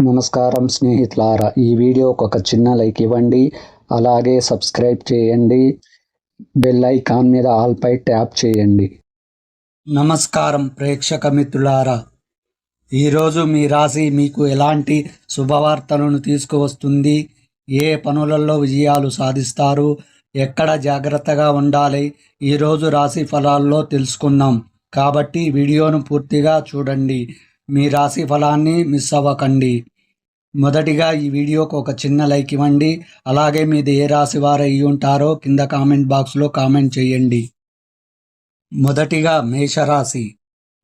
నమస్కారం స్నేహితులారా, ఈ వీడియోకి ఒక చిన్న లైక్ ఇవ్వండి. అలాగే సబ్స్క్రైబ్ చేయండి. బెల్ ఐకాన్ మీద ఆల్ పై ట్యాప్ చేయండి. నమస్కారం ప్రేక్షక మిత్రులారా, ఈరోజు మీ రాశి మీకు ఎలాంటి శుభవార్తలను తీసుకువస్తుంది, ఏ పనులలో విజయాలు సాధిస్తారు, ఎక్కడ జాగ్రత్తగా ఉండాలి, ఈరోజు రాశి ఫలాల్లో తెలుసుకుందాం. కాబట్టి వీడియోను పూర్తిగా చూడండి. మీ రాశి ఫలాన్ని మిస్ అవ్వకండి. మొదటిగా ఈ వీడియోకి ఒక చిన్న లైక్ ఇవ్వండి. అలాగే మీది ఏ రాశి వారు అయి ఉంటారో కింద కామెంట్ బాక్స్లో కామెంట్ చేయండి. మొదటిగా మేషరాశి.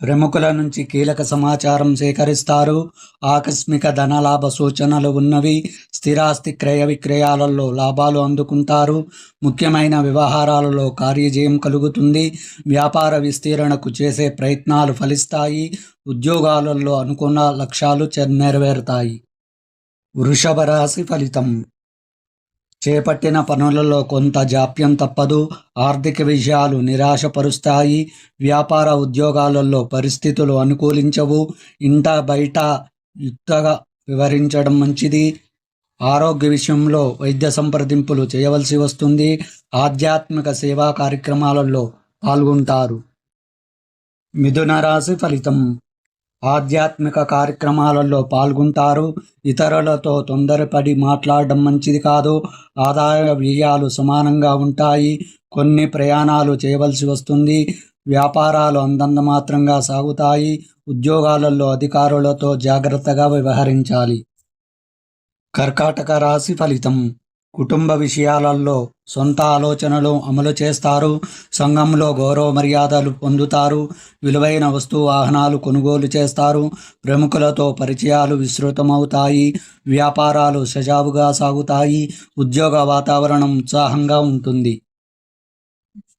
ప్రముఖుల నుంచి కీలక సమాచారం సేకరిస్తారు. ఆకస్మిక ధనలాభ సూచనలు ఉన్నవి. స్థిరాస్తి క్రయ విక్రయాలలో లాభాలు అందుకుంటారు. ముఖ్యమైన వ్యవహారాలలో కార్యజయం కలుగుతుంది. వ్యాపార విస్తీరణకు చేసే ప్రయత్నాలు ఫలిస్తాయి. ఉద్యోగాలలో అనుకున్న లక్ష్యాలు నెరవేరుతాయి. వృషభ రాశి ఫలితం. చేపట్టిన పనులలో కొంత జాప్యం తప్పదు. ఆర్థిక విషయాలు నిరాశపరుస్తాయి. వ్యాపార ఉద్యోగాలలో పరిస్థితులు అనుకూలించవు. ఇంట బయట యుక్తగా వివరించడం మంచిది. ఆరోగ్య విషయంలో వైద్య సంప్రదింపులు చేయవలసి వస్తుంది. ఆధ్యాత్మిక సేవా కార్యక్రమాలలో పాల్గొంటారు. మిథున రాశి ఫలితం. ఆధ్యాత్మిక కార్యక్రమాలలో పాల్గొంటారు. ఇతరులతో తొందరపడి మాట్లాడడం మంచిది కాదు. ఆదాయ వ్యయాలు సమానంగా ఉంటాయి. కొన్ని ప్రయాణాలు చేయవలసి వస్తుంది. వ్యాపారాలు అంతంత మాత్రంగా సాగుతాయి. ఉద్యోగాలలో అధికారులతో జాగ్రత్తగా వ్యవహరించాలి. కర్కాటక రాశి ఫలితం. కుటుంబ విషయాలలో సొంత ఆలోచనలు అమలు చేస్తారు. సంఘంలో గౌరవ మర్యాదలు పొందుతారు. విలువైన వస్తు వాహనాలు కొనుగోలు చేస్తారు. ప్రముఖులతో పరిచయాలు విస్తృతమవుతాయి. వ్యాపారాలు సజావుగా సాగుతాయి. ఉద్యోగ వాతావరణం ఉత్సాహంగా ఉంటుంది.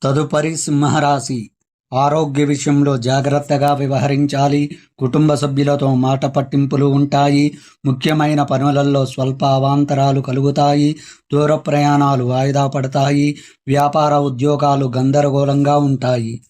తదుపరి సింహరాశి. ఆరోగ్య విషయంలో జాగ్రత్తగా వ్యవహరించాలి. కుటుంబ సభ్యులతో మాట పట్టింపులు ఉంటాయి. ముఖ్యమైన పనులలో స్వల్ప అవాంతరాలు కలుగుతాయి. దూర ప్రయాణాలు వాయిదా పడతాయి. వ్యాపార ఉద్యోగాలు గందరగోళంగా ఉంటాయి.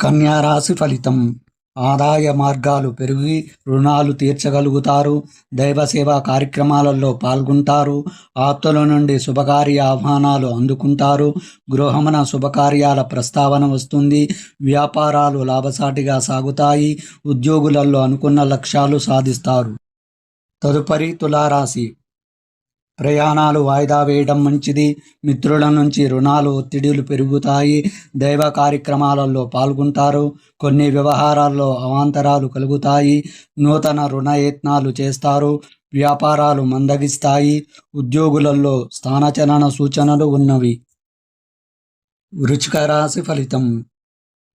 కన్యా రాశి ఫలితం. ఆదాయ మార్గాలు పెరిగి రుణాలు తీర్చగలుగుతారు. దైవ సేవా కార్యక్రమాలలో పాల్గొంటారు. ఆప్తుల నుండి శుభకార్య ఆహ్వానాలు అందుకుంటారు. గృహమున శుభకార్యాల ప్రస్తావన వస్తుంది. వ్యాపారాలు లాభసాటిగా సాగుతాయి. ఉద్యోగులలో అనుకున్న లక్ష్యాలు సాధిస్తారు. తదుపరి తులారాశి. ప్రయాణాలు వాయిదా వేయడం మంచిది. మిత్రుల నుంచి రుణాలు ఒత్తిడిలు పెరుగుతాయి. దైవ కార్యక్రమాలలో పాల్గొంటారు. కొన్ని వ్యవహారాల్లో అవాంతరాలు కలుగుతాయి. నూతన రుణయత్నాలు చేస్తారు. వ్యాపారాలు మందగిస్తాయి. ఉద్యోగులలో స్థానచలన సూచనలు ఉన్నవి. వృశ్చిక రాశి ఫలితం.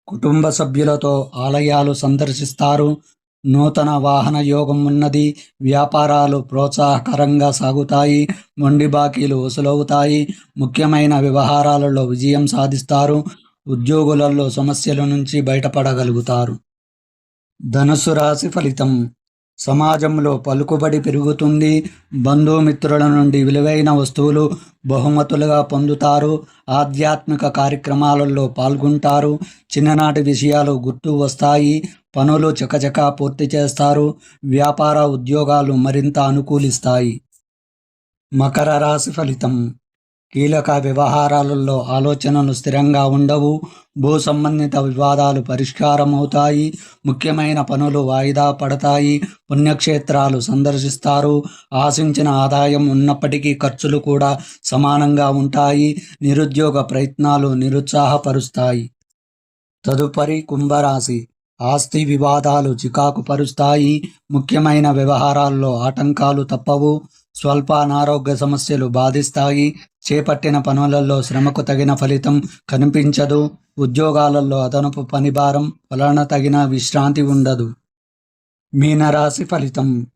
కుటుంబ సభ్యులతో ఆలయాలు సందర్శిస్తారు. నూతన వాహన యోగం ఉన్నది. వ్యాపారాలు ప్రోత్సాహకరంగా సాగుతాయి. మొండి బాకీలు వసూలవుతాయి. ముఖ్యమైన వ్యవహారాలలో విజయం సాధిస్తారు. ఉద్యోగులలో సమస్యల నుంచి బయటపడగలుగుతారు. ధనుస్సు రాశి ఫలితం. సమాజంలో పలుకుబడి పెరుగుతుంది. బంధుమిత్రుల నుండి విలువైన వస్తువులు బహుమతులుగా పొందుతారు. ఆధ్యాత్మిక కార్యక్రమాలలో పాల్గొంటారు. చిన్ననాటి విషయాలు గుర్తు వస్తాయి. పనులు చకచకా పూర్తి చేస్తారు. వ్యాపార ఉద్యోగాలు మరింత అనుకూలిస్తాయి. మకర రాశి ఫలితం. కీలక వ్యవహారాలలో ఆలోచనలు స్థిరంగా ఉండవు. భూ సంబంధిత వివాదాలు పరిష్కారమవుతాయి. ముఖ్యమైన పనులు వాయిదా పడతాయి. పుణ్యక్షేత్రాలు సందర్శిస్తారు. ఆశించిన ఆదాయం ఉన్నప్పటికీ ఖర్చులు కూడా సమానంగా ఉంటాయి. నిరుద్యోగ ప్రయత్నాలు నిరుత్సాహపరుస్తాయి. తదుపరి కుంభరాశి. ఆస్తి వివాదాలు చికాకు పరుస్తాయి. ముఖ్యమైన వ్యవహారాల్లో ఆటంకాలు తప్పవు. స్వల్ప అనారోగ్య సమస్యలు బాధిస్తాయి. చేపట్టిన పనులలో శ్రమకు తగిన ఫలితం కనిపించదు. ఉద్యోగాలలో అదనపు పనిభారం వలన తగిన విశ్రాంతి ఉండదు. మీనరాశి ఫలితం.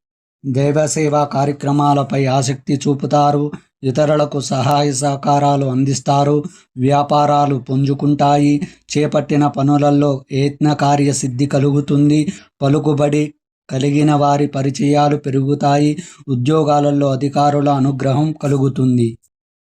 దైవసేవా కార్యక్రమాలపై ఆసక్తి చూపుతారు. ఇతరులకు సహాయ సహకారాలు అందిస్తారు. వ్యాపారాలు పుంజుకుంటాయి. చేపట్టిన పనులలో యత్న కార్యసిద్ధి కలుగుతుంది. పలుకుబడి కలిగిన వారి పరిచయాలు పెరుగుతాయి. ఉద్యోగాలలో అధికారుల అనుగ్రహం కలుగుతుంది.